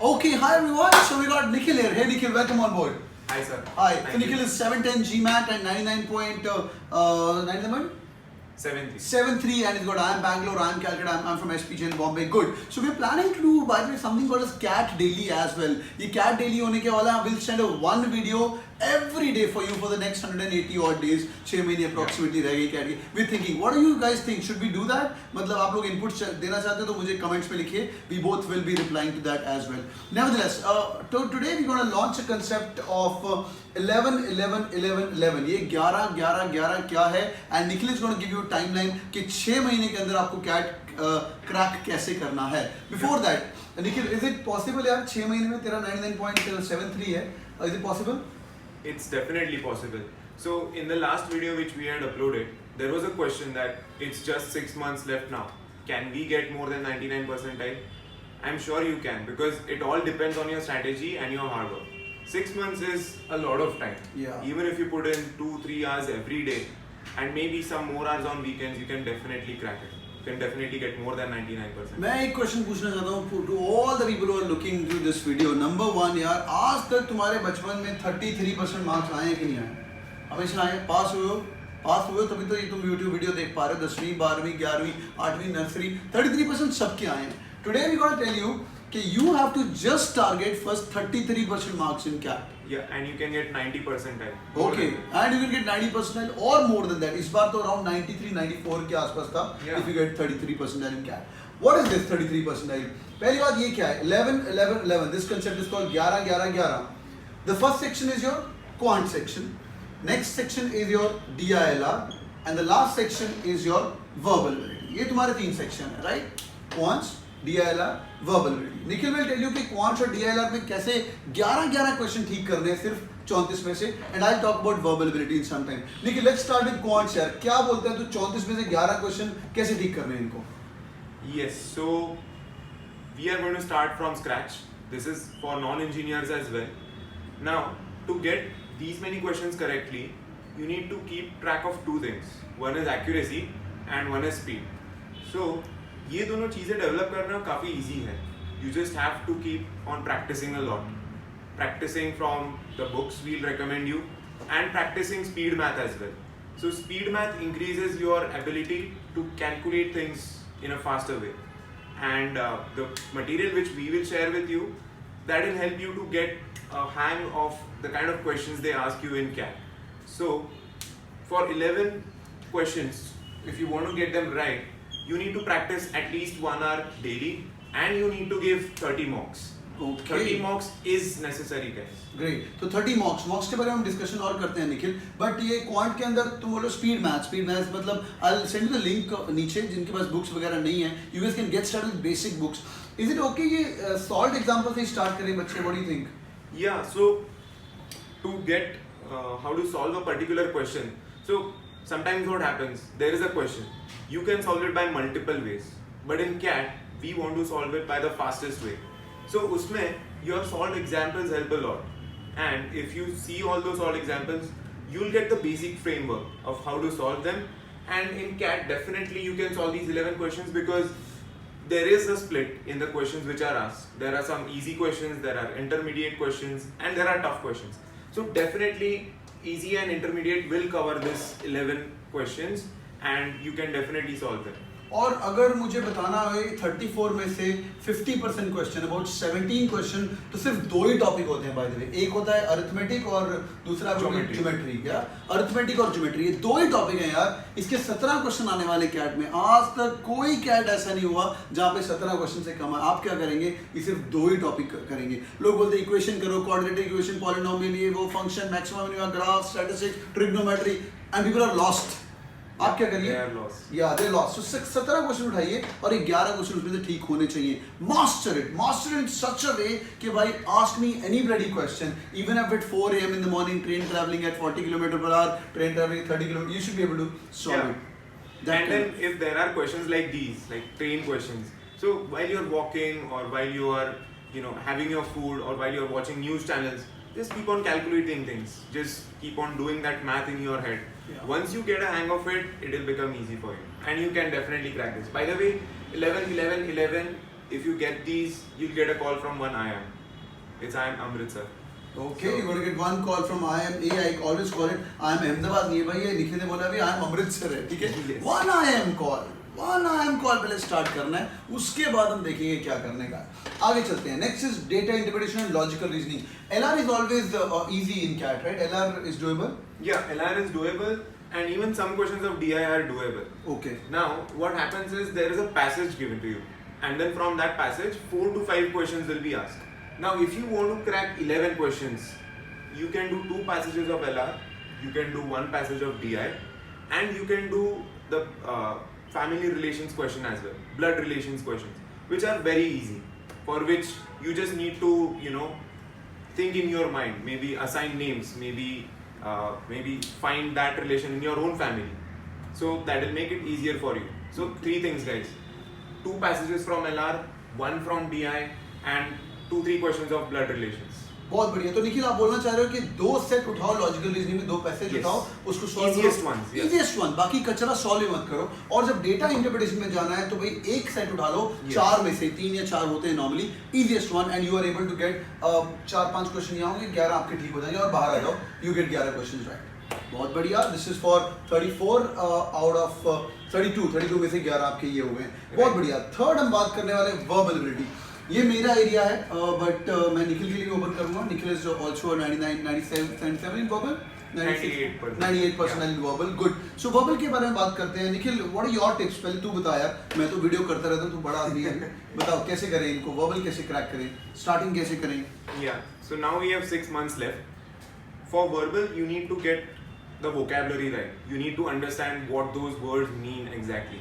Okay, hi everyone. So we got Nikhil here. Hey Nikhil, welcome on board. Hi sir. Hi. Thank So Nikhil you. is 710 GMAT and 99.73 and he's got IIM Bangalore, IIM Calcutta, I'm from SPJIMR Bombay. Good. So we're planning to do by the way something called as CAT daily as well. ये CAT daily होने के वाला है. We'll send a one video every day for you for the next 180 odd days. 6 महीने approximately रह गई CAT की. We're thinking, what do you guys think? Should we do that? मतलब आप लोग input देना चाहते हो तो मुझे comments में लिखिए. We both will be replying to that as well. Nevertheless, today we're going to launch a concept of 11, 11, 11, 11. ये 11, 11, 11 क्या है? And Nikhil is going to give you a timeline कि 6 महीने के अंदर आपको CAT क्रैक कैसे करना है. Before that, Nikhil, is it possible यार 6 महीने में तेरा 99.73 है? Is it possible? It's definitely possible. So in the last video which we had uploaded, there was a question that it's just 6 months left now. Can we get more than 99 percentile? I'm sure you can because it all depends on your strategy and your hard work. 6 months is a lot of time. Yeah. Even if you put in 2-3 hours every day and maybe some more hours on weekends, you can definitely crack it. You can definitely get more than 99%. मैं एक question पूछना चाहता हूँ to all the people who are looking to this video. Number one यार, आज तक तुम्हारे बचपन में 33% मार्क्स आए हैं कि नहीं आए? हमेशा आए? पास हुए हो? पास हुए हो तभी तो ये तुम YouTube वीडियो देख पा रहे हो. 10वीं 12वीं 11वीं 8वीं नर्सरी 33% सबके आए हैं. Today we gonna tell you कि you have to just target first 33% marks in CAT. Yeah, and you can get 90 percentile. Okay, and you will get 90 percentile or more than that. इस बार तो around 93, 94 के आसपास था. Yeah. If you get 33 percentile in CAT. What is this 33 percentile? पहली बात ये क्या है? 11, 11, 11. This concept is called 11, 11, 11. The first section is your quant section. Next section is your DILR, and the last section is your verbal ability. ये तुम्हारे 3 section है, right? Quants, DILR, verbal ability. Nikhil will tell you कि quants और DILR में कैसे 11 question ठीक करने हैं सिर्फ 34 में से, and I'll talk about verbal ability in some time. Nikhil, let's start with quants यार. क्या बोलते हैं तू 34 में से 11 क्वेश्चन कैसे ठीक करने हैं इनको? Yes, so we are going to start from scratch. This is for non-engineers as well. Now, to get these many questions correctly, you need to keep track of 2 things. One is accuracy and one is speed. So, ये दोनों चीज़ें develop करना काफ़ी easy है. You just have to keep on practicing a lot. Practicing from the books we'll recommend you and practicing speed math as well. So speed math increases your ability to calculate things in a faster way. And the material which we will share with you, that will help you to get a hang of the kind of questions they ask you in CAT. So for 11 questions, if you want to get them right, you need to practice at least 1 hour daily and you need to give 30 mocks. Okay. 30 mocks is necessary guys. Great. तो 30 mocks के बारे में हम discussion और करते हैं Nikhil. But ये quant के अंदर तुम बोलो स्पीड मैथ्स मतलब I'll send you the link नीचे जिनके पास बुक्स वगैरह नहीं है. You guys can get started with basic books. Is it okay ये सॉल्व एग्जांपल से स्टार्ट करें बच्चे? What do you think? Yeah, so to get how to solve a particular question, so sometimes what happens, there is a question, you can solve it by multiple ways, but in CAT we want to solve it by the fastest way. So usme your solved examples help a lot, and if you see all those solved examples, you'll get the basic framework of how to solve them. And in CAT definitely you can solve these 11 questions because there is a split in the questions which are asked. There are some easy questions, there are intermediate questions, and there are tough questions. So definitely easy and intermediate will cover this 11 questions and you can definitely solve them. और अगर मुझे बताना है 34 में से 50% question about 17 question तो सिर्फ 2 ही topic होते हैं बाय द वे. एक होता है अरिथमेटिक और दूसरा ज्योमेट्री. क्या अरिथमेटिक और ज्योमेट्री ये 2 ही टॉपिक हैं यार. इसके 17 क्वेश्चन आने वाले कैट में. आज तक कोई कैट ऐसा नहीं हुआ जहाँ पे 17 क्वेश्चन से कम है. आप क्या करेंगे? ये सिर्फ 2 ही टॉपिक करेंगे. लोग बोलते हैं इक्वेशन करो, कोऑर्डिनेट इक्वेशन, पॉलिनोमियल, ये वो function, maximum minimum, graph, statistics, trigonometry, and people are lost. आप क्या करिए? They lost. तो 17 क्वेश्चन उठाइए और 11 क्वेश्चन उसमें से ठीक होने चाहिए. मास्टर इट इन सच अ वे कि भाई ask me any bloody question even if at 4 AM in the morning, train traveling at 40 km/h, train traveling 30 km, you should be able to solve it. And then if there are questions like these, like train questions, so while you're walking or while you are having your food or while you're watching news channels, just keep on calculating things. Just keep on doing that math in your head. Yeah. Once you get a hang of it, it will become easy for you. And you can definitely crack this. By the way, 11, 11, 11 if you get these, you'll get a call from one IIM. It's IIM Amristsar. Okay, so, you're going to get one call from IIM A. I always call it IIM Ahemdabad नहीं है भाई, ये निखिल ने बोला भी IIM Amritsar है, ठीक है? One IIM call पहले स्टार्ट करना है, उसके बाद हम देखेंगे क्या करने का। आगे चलते हैं। Next is data interpretation and logical reasoning. LR is always easy in CAT, right? LR is doable. Yeah, LR is doable, and even some questions of DI are doable. Okay. Now, what happens is there is a passage given to you, and then from that passage, 4 to 5 questions will be asked. Now, if you want to crack 11 questions, you can do 2 passages of LR, you can do 1 passage of DI, and you can do the family relations question as well, blood relations questions, which are very easy, for which you just need to, think in your mind, maybe assign names, maybe find that relation in your own family. So that will make it easier for you. So 3 things, guys: 2 passages from LR, 1 from DI, and 2-3 questions of blood relations. बहुत बढ़िया। तो निखिल आप बोलना चाह रहे हो कि 2 set उठाओ लॉजिकल रीजनिंग में, 2 पैसेज उठाओ, उसको सॉल्व करो, इजीएस्ट वन, बाकी कचरा सॉल्व ही मत करो। और जब डेटा इंटरप्रिटेशन में जाना है तो भाई एक सेट उठा लो, 4 में से 3 या 4 होते हैं normally, easiest one, and you are able to get 4-5 question यहाँ होंगे, 11 आपके ठीक हो जाएंगे और बाहर आ जाओ, यू गेट 11 क्वेश्चन राइट। बहुत बढ़िया। This is for 34 out of 32 में से 11 आपके ये हो गए। बहुत बढ़िया। थर्ड हम बात करने वाले वर्बल एबिलिटी। ये मेरा एरिया है, बट मैं निखिल के लिए ओपन करूंगा। Nikhil is also 97 in verbal, 98% in verbal. Good. So verbal के बारे में बात करते हैं। Nikhil, what are your tips? पहले तू बता यार, मैं तो वीडियो करता रहता हूँ, तू बड़ा आदमी है, बताओ कैसे करें इनको, वर्बल कैसे क्रैक करें, स्टार्टिंग कैसे करें? So now we have 6 months left. For verbal, you need to get the vocabulary right. You need to understand what those words mean exactly.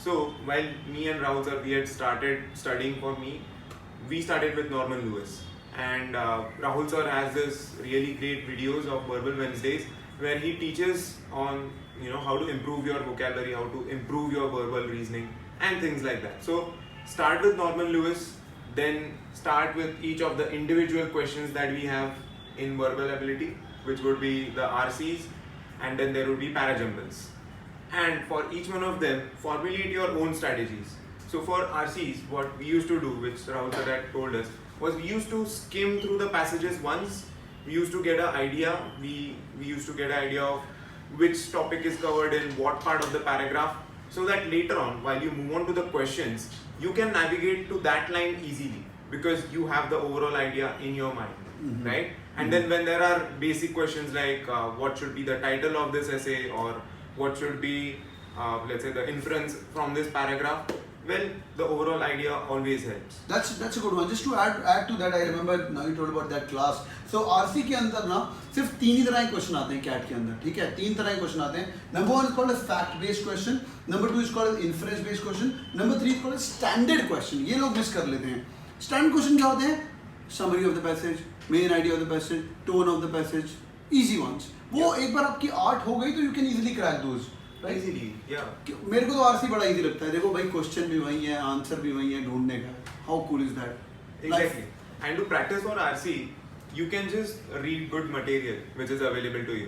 So while me and Rahul sir, we had started studying, for me, we started with Norman Lewis, and Rahul sir has this really great videos of Verbal Wednesdays where he teaches on how to improve your vocabulary, how to improve your verbal reasoning and things like that. So start with Norman Lewis, then start with each of the individual questions that we have in verbal ability, which would be the RCs, and then there would be parajumbles. And for each one of them, formulate your own strategies. So for RCs, what we used to do, which Rahul sir had told us, was we used to skim through the passages once. We used to get an idea. We used to get an idea of which topic is covered in what part of the paragraph, so that later on, while you move on to the questions, you can navigate to that line easily because you have the overall idea in your mind, right? And then when there are basic questions like what should be the title of this essay, or what should be, let's say, the inference from this paragraph, well, the overall idea always helps. That's a good one. Just to add to that, I remember now you told about that class. So RC के अंदर ना सिर्फ 3 ही तरह के question आते हैं CAT के अंदर, ठीक है? 3 तरह के क्वेश्चन आते हैं. Number 1 is called as fact based question. Number 2 is called as inference based question. Number 3 is called as standard question. ये लोग मिस कर लेते हैं. Standard question क्या होते हैं? Summary of the passage, main idea of the passage, tone of the passage, easy ones. वो एक बार आपकी आर्ट हो गई तो you can easily crack those. Right? Easily, yeah. मेरे को तो आरसी बड़ा इजी लगता है। देखो भाई, क्वेश्चन भी वही है, आंसर भी वही है, ढूंढने का। How cool is that? Exactly. And to practice for RC, you can just read good material which is available to you.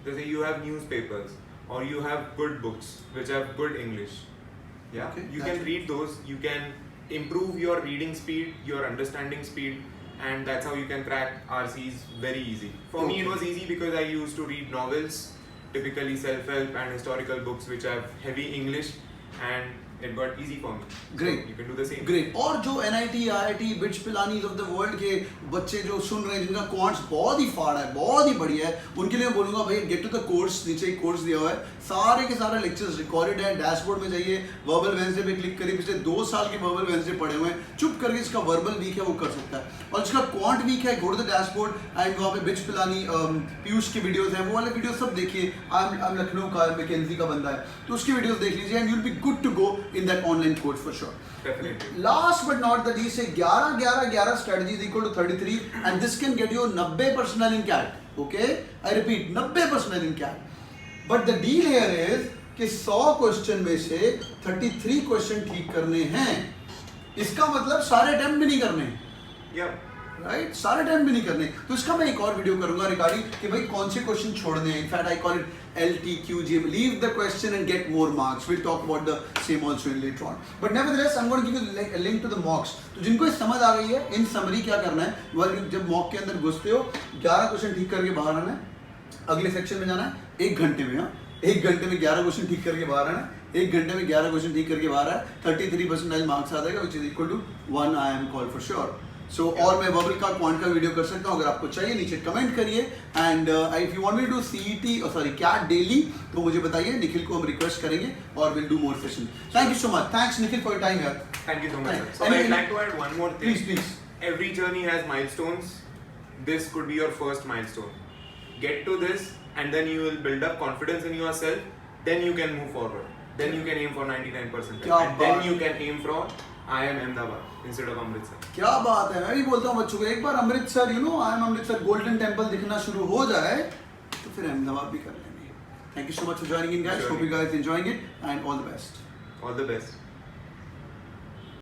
Let's say you have newspapers or you have good books which have good English. Yeah. Okay, you can read those. You can improve your reading speed, your understanding speed, and that's how you can crack RCs very easy. For me, it was easy because I used to read novels, typically self-help and historical books which have heavy English, and it got easy for me. Great. So you can do the same. Great. और जो NIT, IIT, BITS Pilanis of the world के बच्चे जो सुन रहे हैं, जिनका quants बहुत ही फाड़ है, बहुत ही बढ़िया है, उनके लिए मैं बोलूँगा भाई गेट टू द कोर्स। नीचे एक कोर्स दिया हुआ है, सारे के सारे लेक्चर्स रिकॉर्डेड है। डैशबोर्ड में जाइए, वर्बल वेंसडे पे क्लिक करिए, पिछले 2 साल के वर्बल वेंसडे पढ़े हुए हैं। चुप करके जिसका वर्बल वीक है वो कर सकता है, और जिसका क्वांट वीक है, go to the dashboard and वहाँ पे बिट्स पिलानी, पीयूष की वीडियोस हैं, वो वाले वीडियो सब देखिए। आई एम लखनऊ का, मैकेंजी का बंदा है, तो उसकी वीडियोस देख लीजिए and you will be good to go in that online course for sure. Definitely. Last but not the least, 11 strategies equal to 33, and this can get you 90% in CAT. Okay, I repeat, 90% in CAT. But the deal here is कि 100 question में से 33 question ठीक करने हैं। इसका मतलब सारे attempt भी नहीं करने हैं। Yeah. राइट सारे टाइम भी नहीं करने, तो इसका मैं एक और वीडियो करूंगा रिगार्डिंग कि भाई कौन से क्वेश्चन छोड़ने हैं. In fact I call it LTQGM, leave the question and get more marks. Will talk about the same also in later on, but nevertheless I am going to give you link to the mocks. तो जिनको ये समझ आ गई है, इन summary क्या करना है, जब मॉक के अंदर घुसते हो 11 क्वेश्चन ठीक करके बाहर आना है, अगले सेक्शन में जाना है 1 घंटे में. हाँ 1 घंटे में 11 क्वेश्चन ठीक करके बाहर आना है, 1 घंटे में 11 क्वेश्चन ठीक करके बाहर आए, 33% मार्क्स आ जाएगा, which is equal to 1 IIM call for sure. So और मैं बबल का क्वांट का वीडियो कर सकता हूँ, अगर आपको चाहिए नीचे कमेंट करिए. And if you want me to CET sorry CAT daily तो मुझे बताइए, निखिल को हम रिक्वेस्ट करेंगे और will do more session. Thank you so much, thanks Nikhil for your time यार. Thank you so much, sir. So I'd like to add one more thing. Please. Every journey has milestones. This could be your first milestone. Get to this, and then you will build up confidence in yourself. Then you can move forward. Then you can aim for 99%. And then you can aim for IIM Ahemdabad instead of Amritsar. क्या बात है, मैं भी बोलता हूँ बच्चों को, एक बार Amritsar IIM Amritsar Golden Temple दिखना शुरू हो जाए तो फिर अहमदाबाद भी कर लेंगे. Thank you so much for joining in guys, hope you guys enjoying it and all the best. All the best.